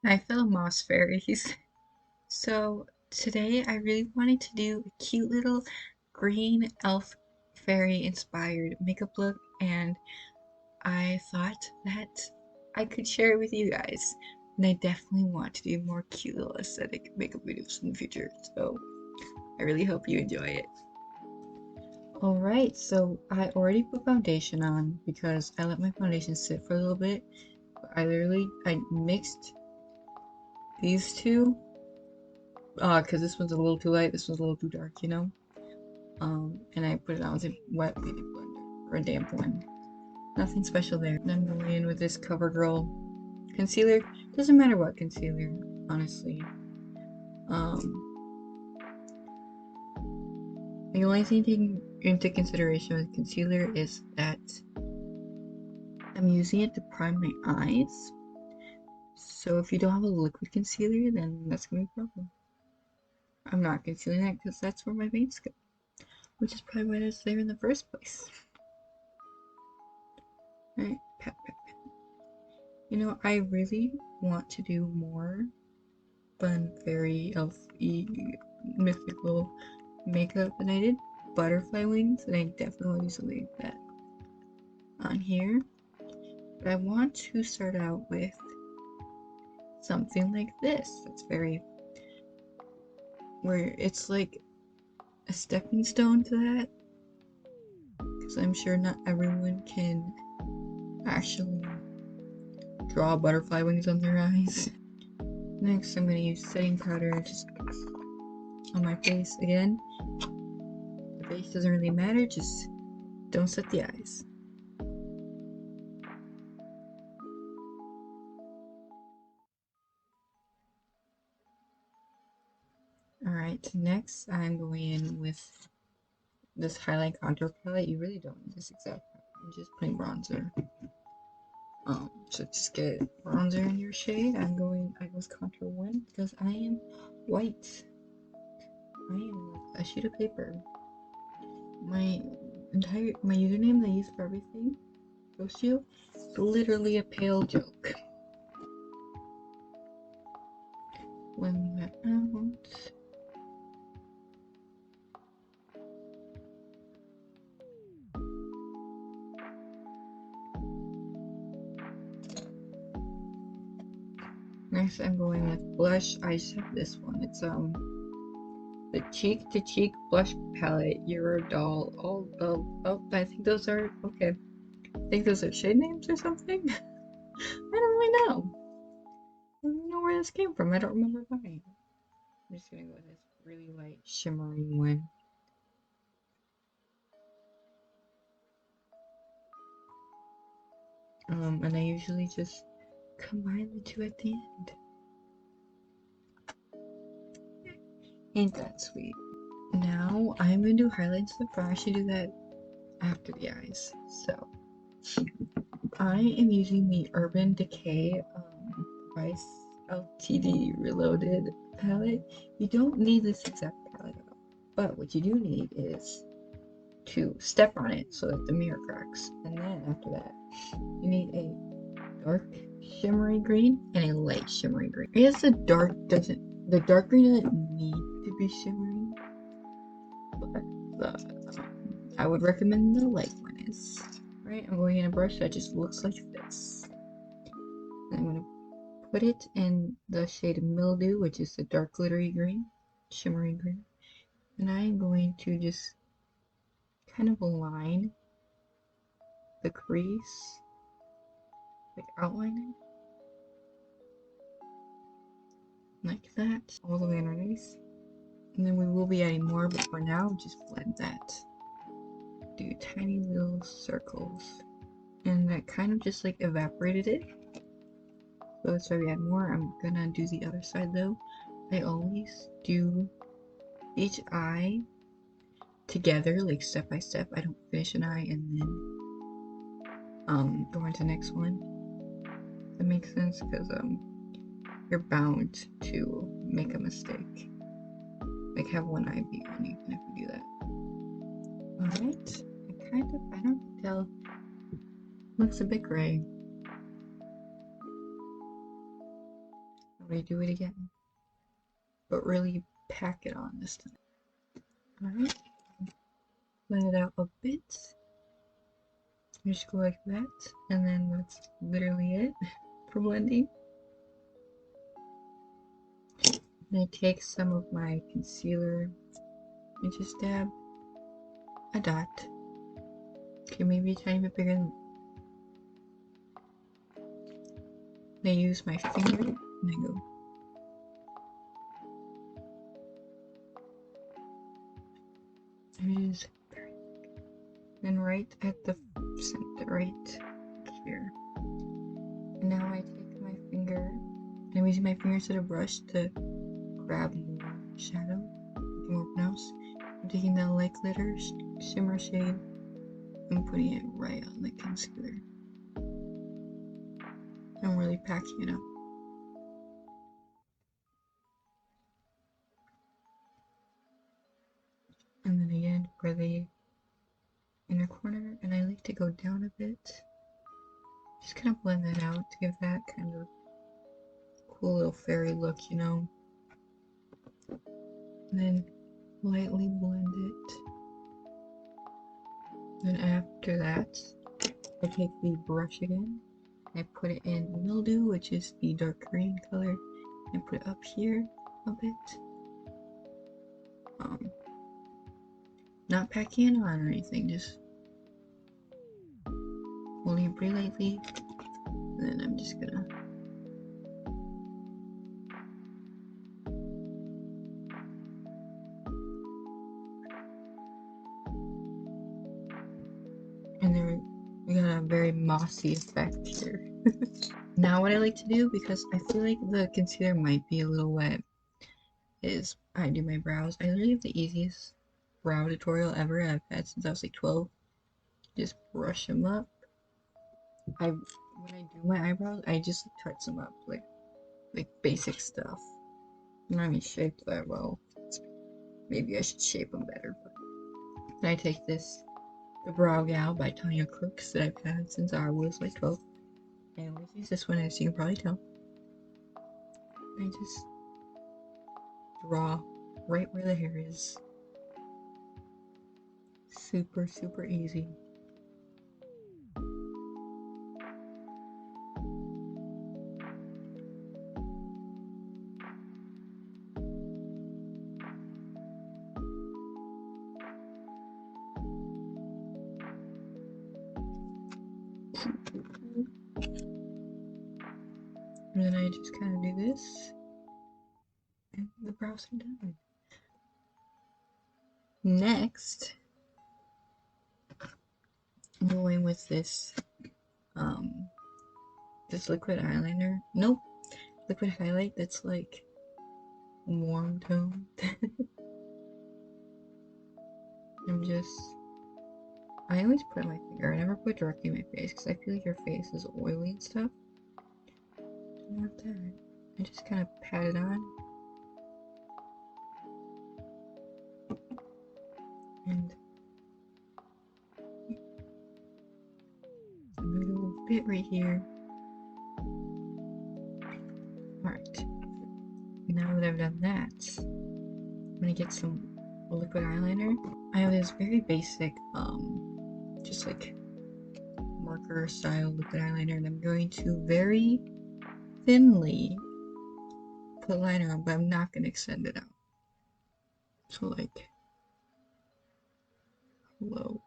My fellow moss fairies. So today I really wanted to do a cute little green elf fairy inspired makeup look, and I thought that I could share it with you guys. And I definitely want to do more cute little aesthetic makeup videos in the future, so I really hope you enjoy it. Alright, so I already put foundation on because I let my foundation sit for a little bit. I mixed these two because this one's a little too light, this one's a little too dark, you know? And I put it on with a wet beauty blender, or a damp one. Nothing special there. And I'm going in with this CoverGirl concealer. Doesn't matter what concealer, honestly. The only thing taking into consideration with concealer is that I'm using it to prime my eyes. So if you don't have a liquid concealer, then that's gonna be a problem. I'm not concealing that because that's where my veins go, which is probably why it's there in the first place. Alright, pat, pat, pat. You know, I really want to do more fun, fairy, elf-y, mythical makeup, and I did butterfly wings, and I definitely want to do something like that on here. But I want to start out with something like this. That's very, where it's like a stepping stone to that, because I'm sure not everyone can actually draw butterfly wings on their eyes. Next, I'm going to use setting powder just on my face again. The face doesn't really matter, just don't set the eyes. Alright, next I'm going in with this highlight contour palette. You really don't need this exact palette. I'm just putting bronzer. So just get bronzer in your shade. I was contour 1 because I am white. I am a sheet of paper. My username that I use for everything, ghostio, is literally a pale joke. When that out. Next, I'm going with blush. I just have this one. It's the Cheek to Cheek blush palette. You're a doll. Oh, I think those are okay. I think those are shade names or something. I don't really know. I don't know where this came from. I don't remember buying. I'm just gonna go with this really light shimmering one. And I usually just combine the two at the end. Ain't that sweet? Now I'm gonna do highlights in the front. I should do that after the eyes. So I am using the Urban Decay Vice LTD Reloaded palette. You don't need this exact palette at all, but what you do need is to step on it so that the mirror cracks. And then after that, you need a dark shimmery green and a light shimmery green. I guess the dark green doesn't need to be shimmery, but I would recommend the light one is. Right, I'm going in a brush that just looks like this. And I'm gonna put it in the shade Mildew, which is the dark glittery green, shimmery green. And I'm going to just kind of align the crease, like outline it, like that, all the way underneath. And then we will be adding more, but for now, just blend that. Do tiny little circles. And that kind of just like evaporated it. So that's why we add more. I'm gonna do the other side though. I always do each eye together, like step by step. I don't finish an eye and then go into the next one. That makes sense because you're bound to make a mistake. Like have one eye be uneven if you do that. Alright. I don't tell. Looks a bit gray. redo it again, but really pack it on this time. Alright, blend it out a bit. Just go like that, and then that's literally it for blending. And I take some of my concealer and just dab a dot. Okay, maybe a tiny bit bigger than. I use my finger and I go. It is very thick. And right at the center, right here. And now I take my finger, and I'm using my finger instead of brush to grab more shadow, more pronounced. I'm taking that light glitter shimmer shade and putting it right on the concealer. I'm really packing it up. And then again for the inner corner, and I like to go down a bit. Just kind of blend that out to give that kind of cool little fairy look, you know. And then lightly blend it. Then after that, I take the brush again. I put it in Mildew, which is the dark green color, and put it up here a bit. Not packing it on or anything, just holding it pretty lightly. And then I'm just gonna and there we got a very mossy effect here. Now what I like to do, because I feel like the concealer might be a little wet, is I do my brows. I literally have the easiest brow tutorial ever I've had since I was like 12. Just brush them up. When I do my eyebrows, I just touch them up like basic stuff. I'm not even shaped that well. Maybe I should shape them better. But I take this, the Brow Gal by Tanya Crooks that I've had since I was like 12. I always use this one, as you can probably tell. I just draw right where the hair is. Super, super easy. And then I just kind of do this, and the brows are done. Next, I'm going with this, this liquid eyeliner. Nope, liquid highlight that's like warm tone. I always put on my finger. I never put directly in my face because I feel like your face is oily and stuff. Don't want that. I just kind of pat it on. And a little bit right here. Alright. Now that I've done that, I'm gonna get some liquid eyeliner. I have this very basic, just like marker style liquid eyeliner, and I'm going to very thinly put liner on, but I'm not gonna extend it out. So like, low.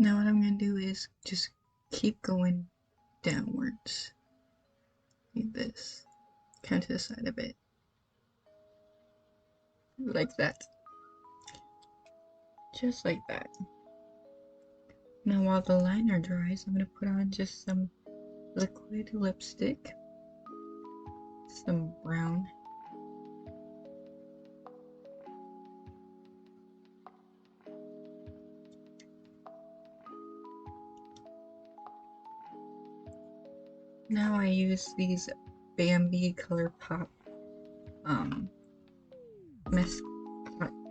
Now what I'm gonna do is just keep going downwards like this, kind of to the side a bit, like that, just like that. Now while the liner dries, I'm gonna put on just some liquid lipstick, some brown. Now I use these Bambi ColourPop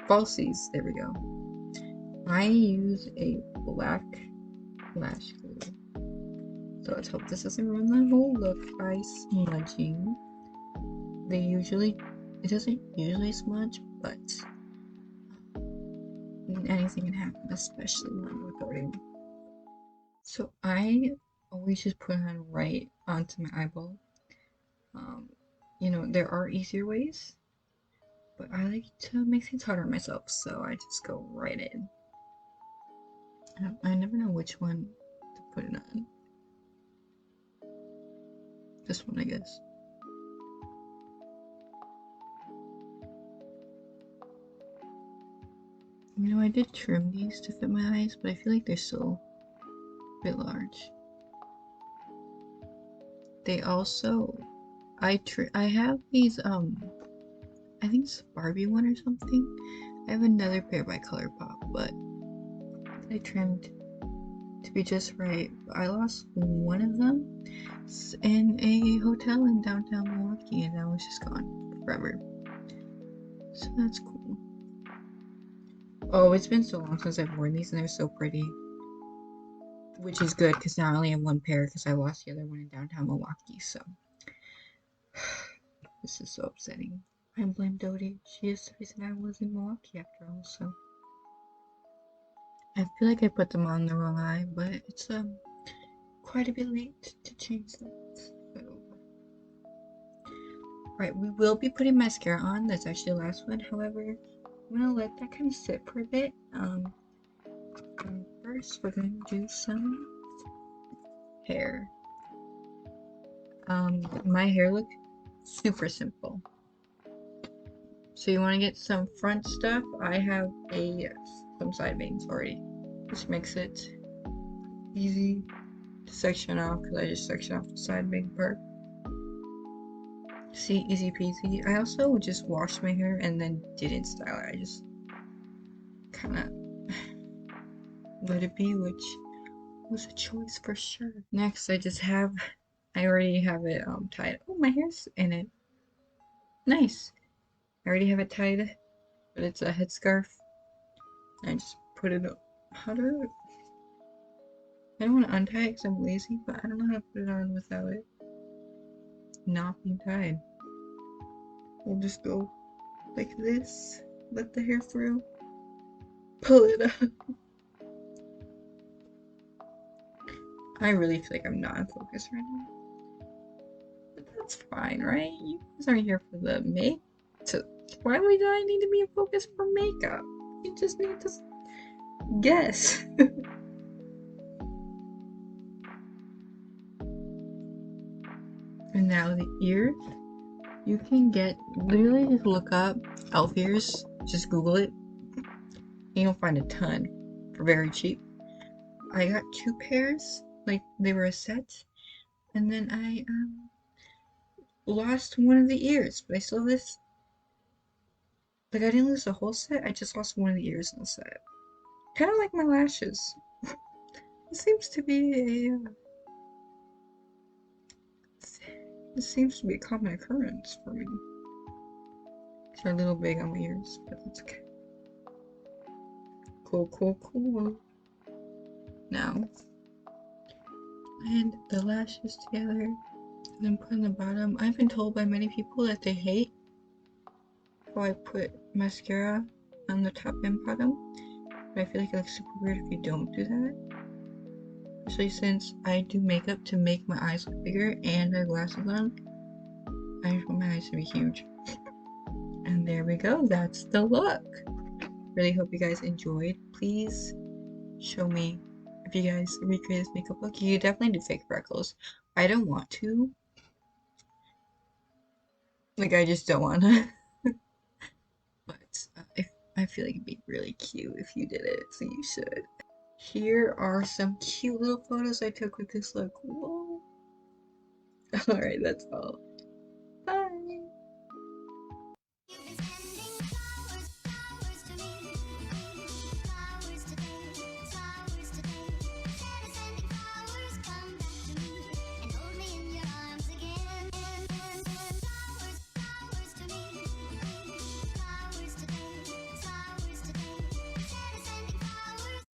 falsies. There we go. I use a black lash glue. So let's hope this doesn't ruin the whole look by smudging. It doesn't usually smudge, but anything can happen, especially when I'm recording. So I always just put on right onto my eyeball. You know, there are easier ways, but I like to make things harder on myself, so I just go right in. I never know which one to put it on. This one, I guess. You know, I did trim these to fit my eyes, but I feel like they're still a bit large. They also, I have these, I think it's a Barbie one or something. I have another pair by ColourPop, but I trimmed to be just right. I lost one of them in a hotel in downtown Milwaukee, and now it's just gone forever. So that's cool. Oh, it's been so long since I've worn these, and they're so pretty. Which is good, because now I only have one pair, because I lost the other one in downtown Milwaukee, so. This is so upsetting. I blame Dodie. She is the reason I was in Milwaukee after all, so. I feel like I put them on the wrong eye, but it's quite a bit late to change that. So. Right, we will be putting mascara on. That's actually the last one. However, I'm gonna let that kind of sit for a bit. First we're gonna do some hair. My hair look super simple. So you want to get some front stuff. I have some side bangs already. This makes it easy to section off, because I just section off the side bang part. See, easy peasy. I also just washed my hair and then didn't style it. I just kind of let it be, which was a choice for sure. Next, I already have it tied. Oh, my hair's in it. Nice. I already have it tied, but it's a headscarf. I just put it up. I don't want to untie it because I'm lazy, but I don't know how to put it on without it not being tied. We'll just go like this, let the hair through, pull it up. I really feel like I'm not in focus right now. But that's fine, right? You guys aren't here for the make. So why would I need to be in focus for makeup? You just need to guess. And now the ears. You can literally just look up elf ears, just Google it. You'll find a ton for very cheap. I got 2 pairs, like they were a set, and then I lost one of the ears, but I still have this. Like I didn't lose the whole set, I just lost one of the ears in the set. Kind of like my lashes. It seems to be a common occurrence for me. They're a little big on my ears, but that's okay. Cool. Now, and the lashes together, and then put on the bottom. I've been told by many people that they hate how I put mascara on the top and bottom, but I feel like it looks super weird if you don't do that. Especially since I do makeup to make my eyes look bigger and I have glasses on. I just want my eyes to be huge. And there we go, that's the look. Really hope you guys enjoyed. Please show me if you guys recreate this makeup look, you definitely do fake freckles. I don't want to. Like, I just don't want to. But I feel like it'd be really cute if you did it, so you should. Here are some cute little photos I took with this look. Whoa. Alright, that's all.